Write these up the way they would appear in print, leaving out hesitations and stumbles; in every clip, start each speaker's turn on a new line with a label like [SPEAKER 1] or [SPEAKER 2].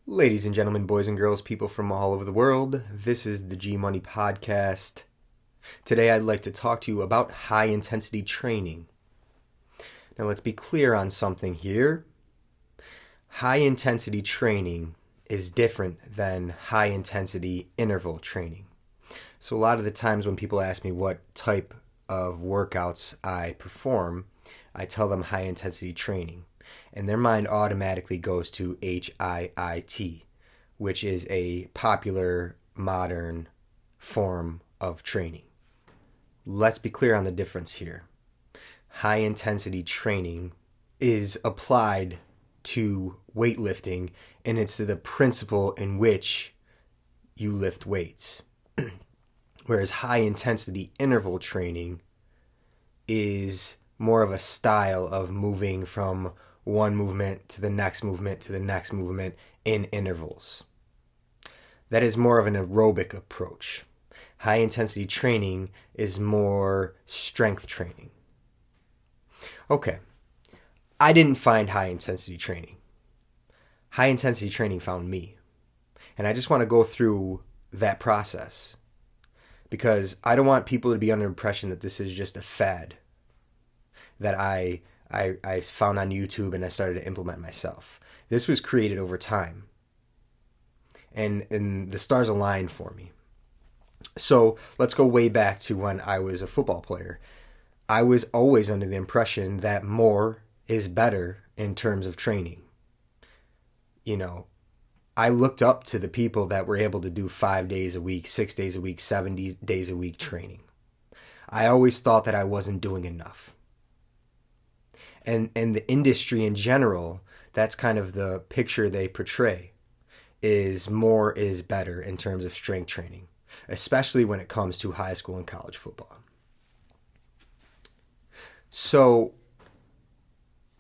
[SPEAKER 1] Ladies and gentlemen, boys and girls, people from all over the world, this is the G Money Podcast. Today I'd like to talk to you about high intensity training. Now let's be clear on something here. High intensity training is different than high intensity interval training. So a lot of the times when people ask me what type of workouts I perform, I tell them high intensity training. And their mind automatically goes to HIIT, which is a popular modern form of training. Let's be clear on the difference here. High intensity training is applied to weightlifting, and it's the principle in which you lift weights. Whereas high intensity interval training is more of a style of moving from one movement to the next movement to the next movement in intervals. That is more of an aerobic approach. High intensity training is more strength training. Okay, I didn't find high intensity training. High intensity training found me. And I just want to go through that process because I don't want people to be under the impression that this is just a fad that I found on YouTube and I started to implement myself. This was created over time. And the stars aligned for me. So let's go way back to when I was a football player. I was always under the impression that more is better in terms of training. You know, I looked up to the people that were able to do 5 days a week, 6 days a week, 7 days a week training. I always thought that I wasn't doing enough. And the industry in general, that's kind of the picture they portray, is more is better in terms of strength training, especially when it comes to high school and college football. So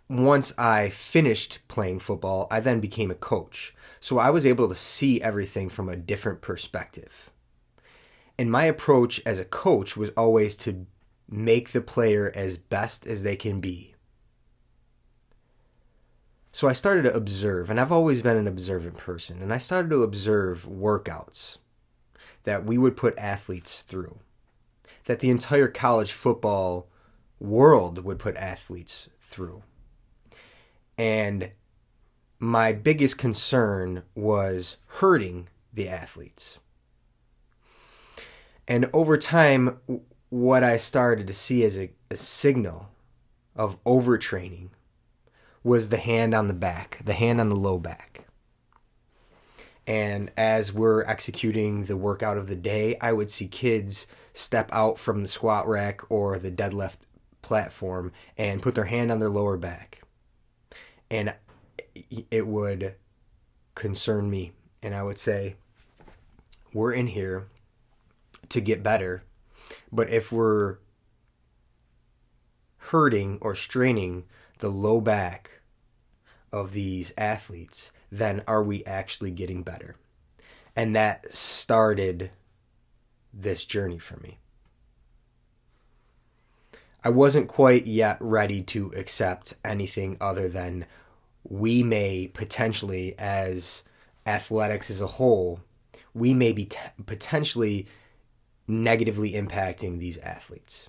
[SPEAKER 1] once I finished playing football, I then became a coach. So I was able to see everything from a different perspective. And my approach as a coach was always to make the player as best as they can be. So I started to observe, and I've always been an observant person, and I started to observe workouts that we would put athletes through, that the entire college football world would put athletes through. And my biggest concern was hurting the athletes. And over time, what I started to see as a signal of overtraining was the hand on the back, the hand on the low back. And as we're executing the workout of the day, I would see kids step out from the squat rack or the deadlift platform and put their hand on their lower back. And it would concern me. And I would say, we're in here to get better. But if we're hurting or straining the low back of these athletes, then are we actually getting better? And that started this journey for me. I wasn't quite yet ready to accept anything other than we may potentially, as athletics as a whole, we may be potentially negatively impacting these athletes.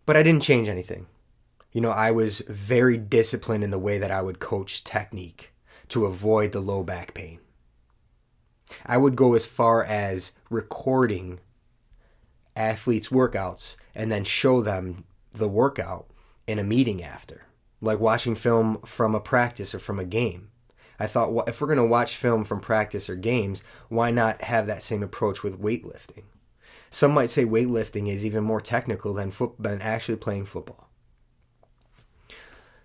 [SPEAKER 1] But I didn't change anything. You know, I was very disciplined in the way that I would coach technique to avoid the low back pain. I would go as far as recording athletes' workouts and then show them the workout in a meeting after, like watching film from a practice or from a game. I thought, well, if we're going to watch film from practice or games, why not have that same approach with weightlifting? Some might say weightlifting is even more technical than actually playing football.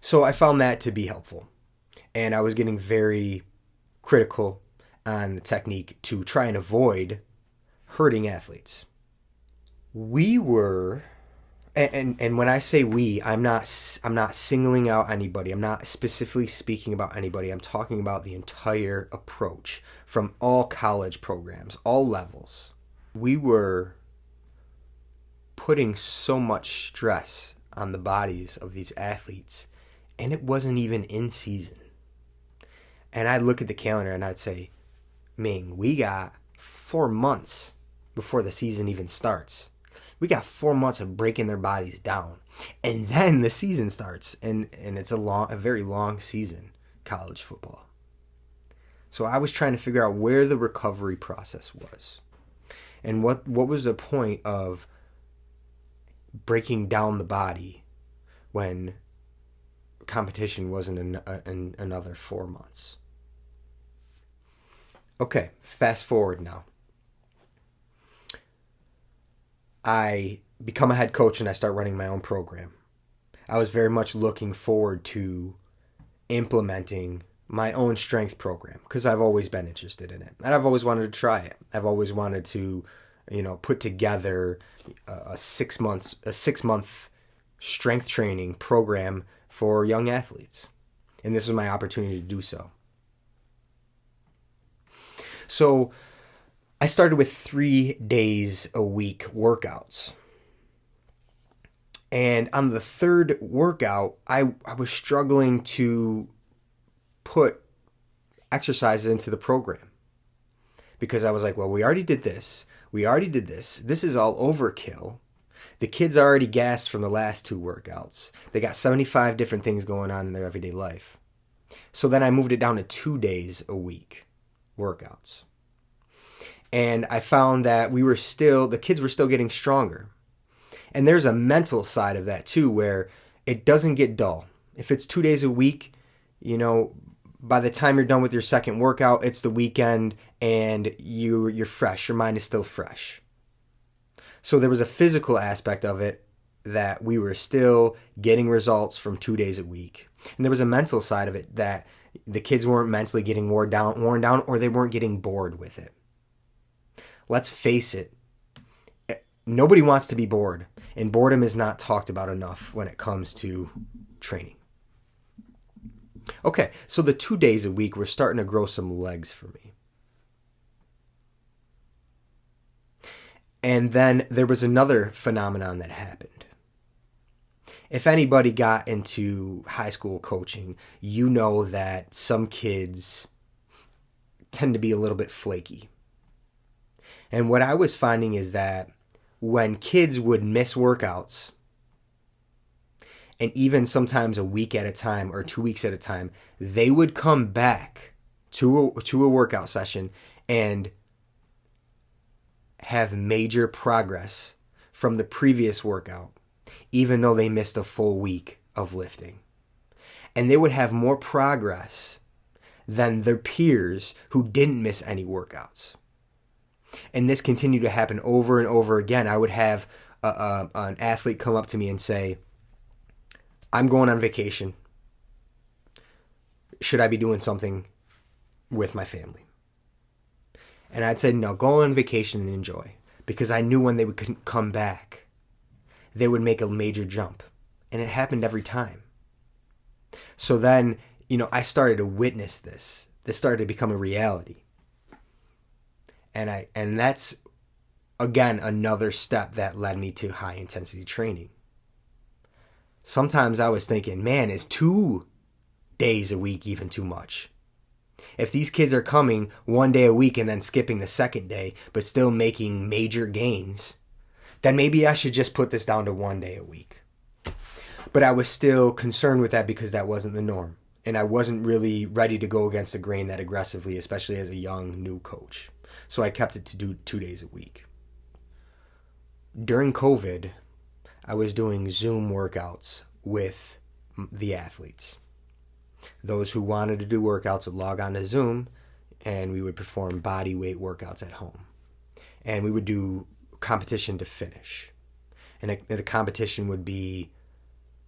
[SPEAKER 1] So I found that to be helpful. And I was getting very critical on the technique to try and avoid hurting athletes. We were, and when I say we, I'm not singling out anybody. I'm not specifically speaking about anybody. I'm talking about the entire approach from all college programs, all levels. We were putting so much stress on the bodies of these athletes, and it wasn't even in season. And I'd look at the calendar and I'd say, Ming, we got 4 months before the season even starts. We got 4 months of breaking their bodies down. And then the season starts. And it's a very long season, college football. So I was trying to figure out where the recovery process was. And what was the point of breaking down the body when competition wasn't another 4 months. Okay, fast forward now. I become a head coach and I start running my own program. I was very much looking forward to implementing my own strength program because I've always been interested in it. And I've always wanted to try it. I've always wanted to, put together a 6 month strength training program for young athletes. And this was my opportunity to do so. So I started with 3 days a week workouts. And on the third workout, I was struggling to put exercises into the program. Because I was like, well, we already did this. This is all overkill. The kids are already gassed from the last 2 workouts. They got 75 different things going on in their everyday life. So then I moved it down to 2 days a week workouts. And I found that the kids were still getting stronger. And there's a mental side of that too, where it doesn't get dull. If it's 2 days a week, by the time you're done with your second workout, it's the weekend and you're fresh. Your mind is still fresh. So there was a physical aspect of it that we were still getting results from 2 days a week. And there was a mental side of it that the kids weren't mentally getting worn down, or they weren't getting bored with it. Let's face it, nobody wants to be bored, and boredom is not talked about enough when it comes to training. Okay, so the 2 days a week were starting to grow some legs for me. And then there was another phenomenon that happened. If anybody got into high school coaching, you know that some kids tend to be a little bit flaky. And what I was finding is that when kids would miss workouts, and even sometimes a week at a time or 2 weeks at a time, they would come back to a workout session and have major progress from the previous workout, even though they missed a full week of lifting. And they would have more progress than their peers who didn't miss any workouts. And this continued to happen over and over again. I would have an athlete come up to me and say, I'm going on vacation. Should I be doing something with my family? And I'd say, no, go on vacation and enjoy. Because I knew when they would come back, they would make a major jump. And it happened every time. So then, I started to witness this. This started to become a reality. And that's, again, another step that led me to high intensity training. Sometimes I was thinking, man, is 2 days a week even too much? If these kids are coming 1 day a week and then skipping the second day, but still making major gains, then maybe I should just put this down to 1 day a week. But I was still concerned with that because that wasn't the norm. And I wasn't really ready to go against the grain that aggressively, especially as a young new coach. So I kept it to do 2 days a week. During COVID, I was doing Zoom workouts with the athletes. Those who wanted to do workouts would log on to Zoom, and we would perform body weight workouts at home. And we would do competition to finish. And the competition would be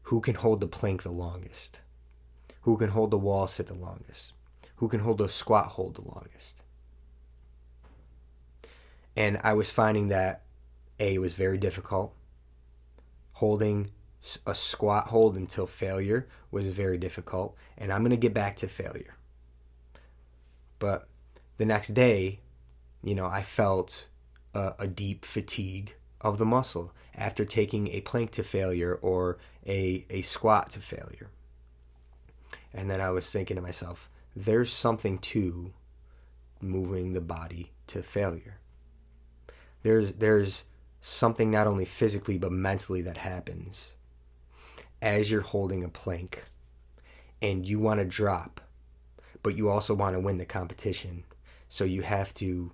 [SPEAKER 1] who can hold the plank the longest, who can hold the wall sit the longest, who can hold the squat hold the longest. And I was finding that it was very difficult. Holding a squat hold until failure was very difficult, and I'm going to get back to failure. But the next day, I felt a deep fatigue of the muscle after taking a plank to failure or a squat to failure. And then I was thinking to myself, there's something to moving the body to failure. There's something not only physically but mentally that happens as you're holding a plank and you want to drop, but you also want to win the competition. So you have to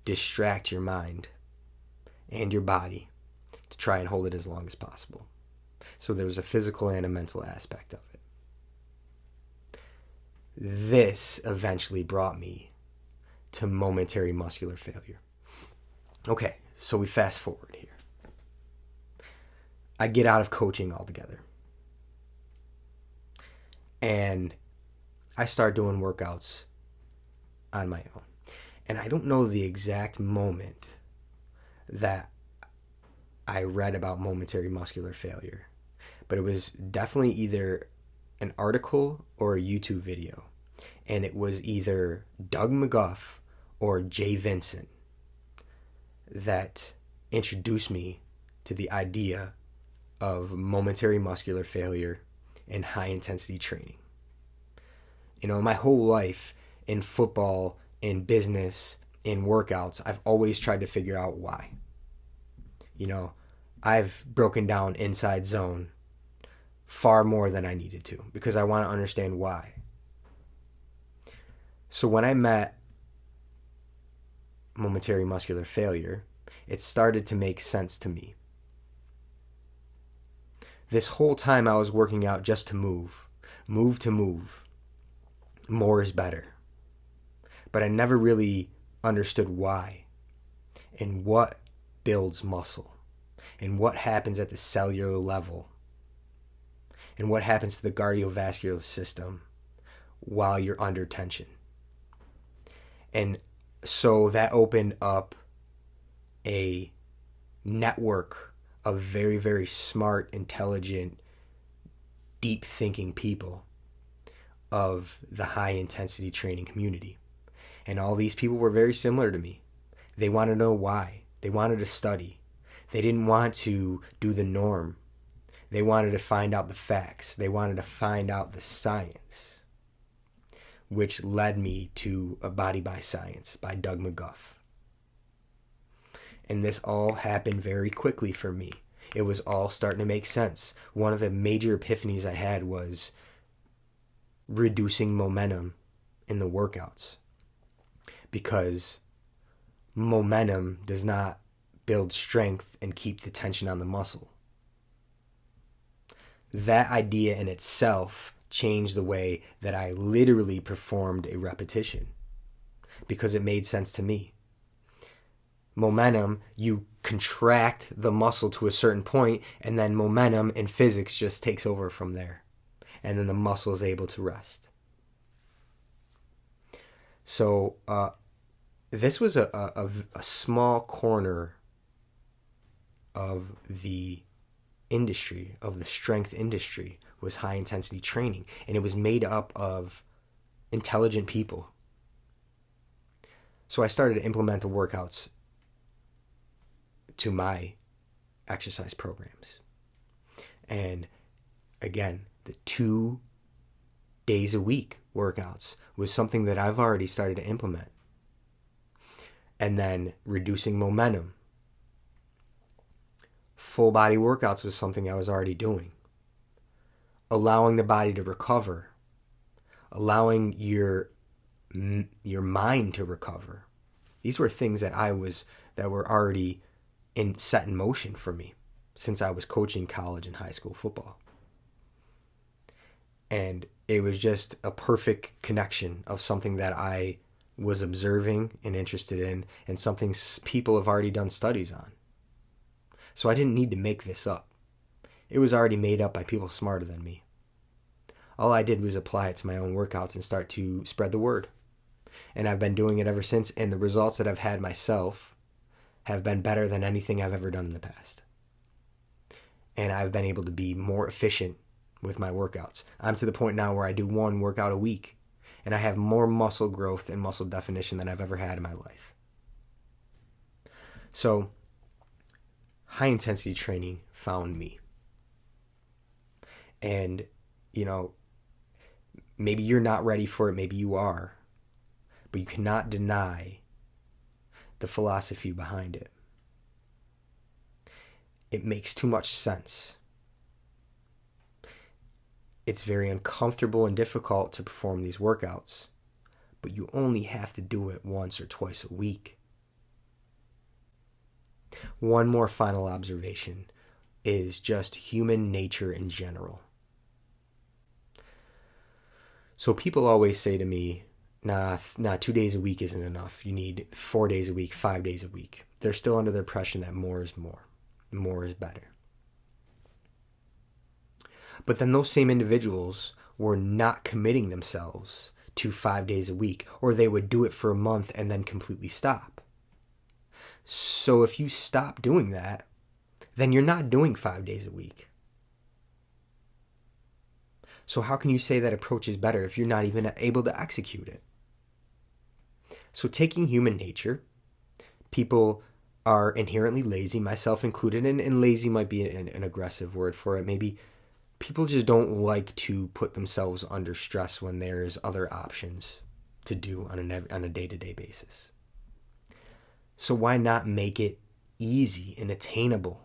[SPEAKER 1] distract your mind and your body to try and hold it as long as possible. So there's a physical and a mental aspect of it. This eventually brought me to momentary muscular failure. Okay, so we fast forward here. I get out of coaching altogether. And I start doing workouts on my own. And I don't know the exact moment that I read about momentary muscular failure, but it was definitely either an article or a YouTube video. And it was either Doug McGuff or Jay Vincent that introduced me to the idea of momentary muscular failure and high intensity training. You know, my whole life in football, in business, in workouts, I've always tried to figure out why. You know, I've broken down Inside Zone far more than I needed to because I want to understand why. So when I met momentary muscular failure, it started to make sense to me. This whole time I was working out just to move to move. More is better. But I never really understood why and what builds muscle and what happens at the cellular level and what happens to the cardiovascular system while you're under tension. And so that opened up a network of very, very smart, intelligent, deep thinking people of the high intensity training community. And all these people were very similar to me. They wanted to know why. They wanted to study. They didn't want to do the norm. They wanted to find out the facts. They wanted to find out the science, which led me to A Body by Science by Doug McGuff. And this all happened very quickly for me. It was all starting to make sense. One of the major epiphanies I had was reducing momentum in the workouts, because momentum does not build strength and keep the tension on the muscle. That idea in itself changed the way that I literally performed a repetition because it made sense to me. Momentum, you contract the muscle to a certain point, and then momentum in physics just takes over from there. And then the muscle is able to rest. So this was a small corner of the industry, of the strength industry, was high intensity training. And it was made up of intelligent people. So I started to implement the workouts to my exercise programs. And again, the 2 days a week workouts was something that I've already started to implement. And then reducing momentum. Full body workouts was something I was already doing. Allowing the body to recover. Allowing your mind to recover. These were things that were already set in motion for me since I was coaching college and high school football. And it was just a perfect connection of something that I was observing and interested in, and something people have already done studies on. So I didn't need to make this up. It was already made up by people smarter than me. All I did was apply it to my own workouts and start to spread the word. And I've been doing it ever since, and the results that I've had myself have been better than anything I've ever done in the past. And I've been able to be more efficient with my workouts. I'm to the point now where I do 1 workout a week, and I have more muscle growth and muscle definition than I've ever had in my life. So, high intensity training found me. And, Maybe you're not ready for it, maybe you are, but you cannot deny the philosophy behind it. It makes too much sense. It's very uncomfortable and difficult to perform these workouts, but you only have to do it once or twice a week. One more final observation is just human nature in general. So people always say to me, nah, 2 days a week isn't enough. You need 4 days a week, 5 days a week. They're still under the impression that more is more. More is better. But then those same individuals were not committing themselves to 5 days a week, or they would do it for a month and then completely stop. So if you stop doing that, then you're not doing 5 days a week. So how can you say that approach is better if you're not even able to execute it? So taking human nature, people are inherently lazy, myself included, and lazy might be an aggressive word for it. Maybe people just don't like to put themselves under stress when there's other options to do on a day-to-day basis. So why not make it easy and attainable?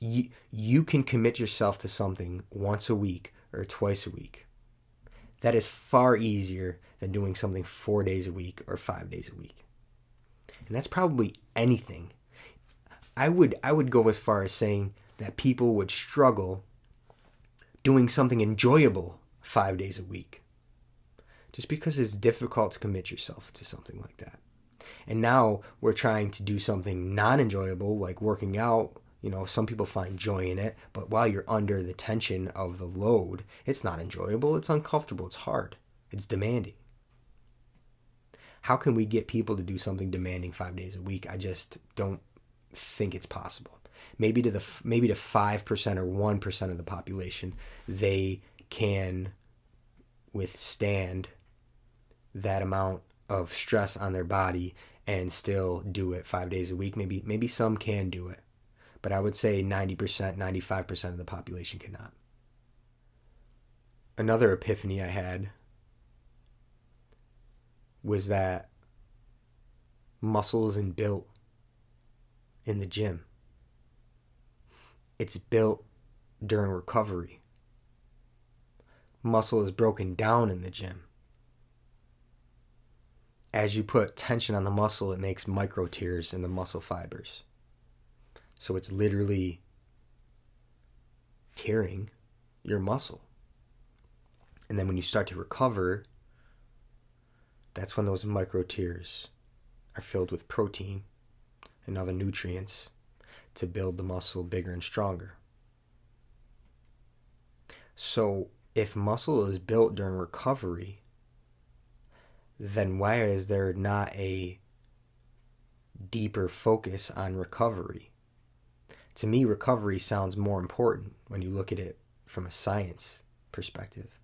[SPEAKER 1] You can commit yourself to something once a week or twice a week. That is far easier than doing something 4 days a week or 5 days a week. And that's probably anything. I would go as far as saying that people would struggle doing something enjoyable 5 days a week. Just because it's difficult to commit yourself to something like that. And now we're trying to do something non-enjoyable, like working out. You know, some people find joy in it, but while you're under the tension of the load, it's not enjoyable, it's uncomfortable, it's hard, it's demanding. How can we get people to do something demanding 5 days a week? I just don't think it's possible. Maybe to 5% or 1% of the population, they can withstand that amount of stress on their body and still do it 5 days a week. Maybe some can do it, but I would say 90%, 95% of the population cannot. Another epiphany I had was that muscle isn't built in the gym. It's built during recovery. Muscle is broken down in the gym. As you put tension on the muscle, it makes micro tears in the muscle fibers. So it's literally tearing your muscle. And then when you start to recover, that's when those micro tears are filled with protein and other nutrients to build the muscle bigger and stronger. So if muscle is built during recovery, then why is there not a deeper focus on recovery? To me, recovery sounds more important when you look at it from a science perspective.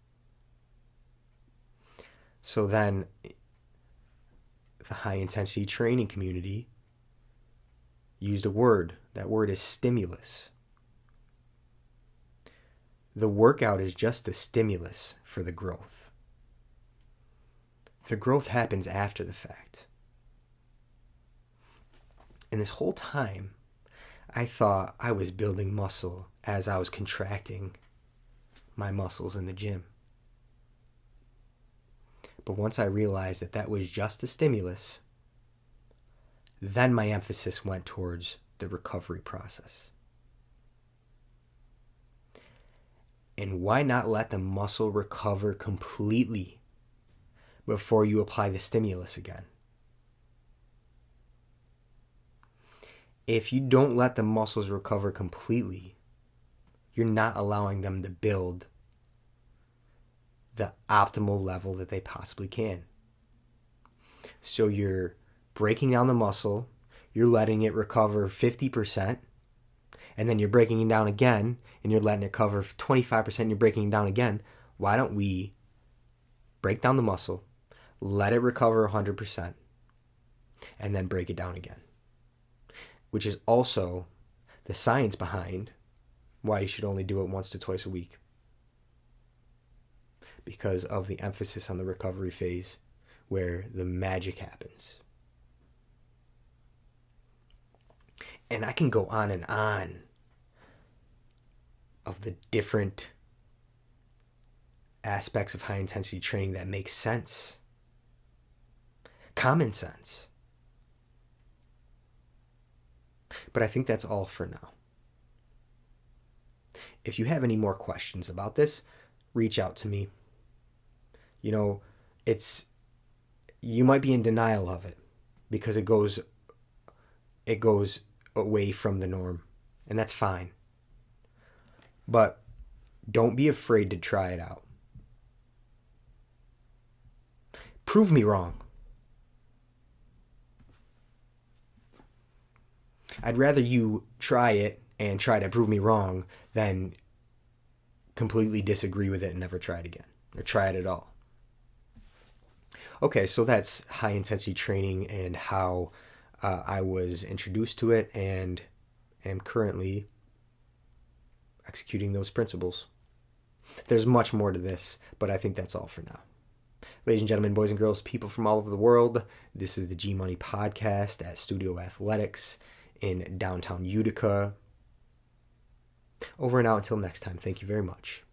[SPEAKER 1] So then the high-intensity training community used a word. That word is stimulus. The workout is just the stimulus for the growth. The growth happens after the fact. And this whole time, I thought I was building muscle as I was contracting my muscles in the gym. But once I realized that that was just a stimulus, then my emphasis went towards the recovery process. And why not let the muscle recover completely before you apply the stimulus again? If you don't let the muscles recover completely, you're not allowing them to build the optimal level that they possibly can. So you're breaking down the muscle, you're letting it recover 50%, and then you're breaking it down again, and you're letting it cover 25%, and you're breaking it down again. Why don't we break down the muscle, let it recover 100%, and then break it down again? Which is also the science behind why you should only do it once to twice a week. because of the emphasis on the recovery phase where the magic happens. And I can go on and on of the different aspects of high intensity training that make sense. Common sense. But I think that's all for now. If you have any more questions about this, reach out to me. You know, you might be in denial of it because it goes away from the norm, and that's fine. But don't be afraid to try it out. Prove me wrong. I'd rather you try it and try to prove me wrong than completely disagree with it and never try it again, or try it at all. Okay, so that's high intensity training and how I was introduced to it and am currently executing those principles. There's much more to this, but I think that's all for now. Ladies and gentlemen, boys and girls, people from all over the world, this is the G Money Podcast at Studio Athletics in downtown Utica. Over and out until next time. Thank you very much.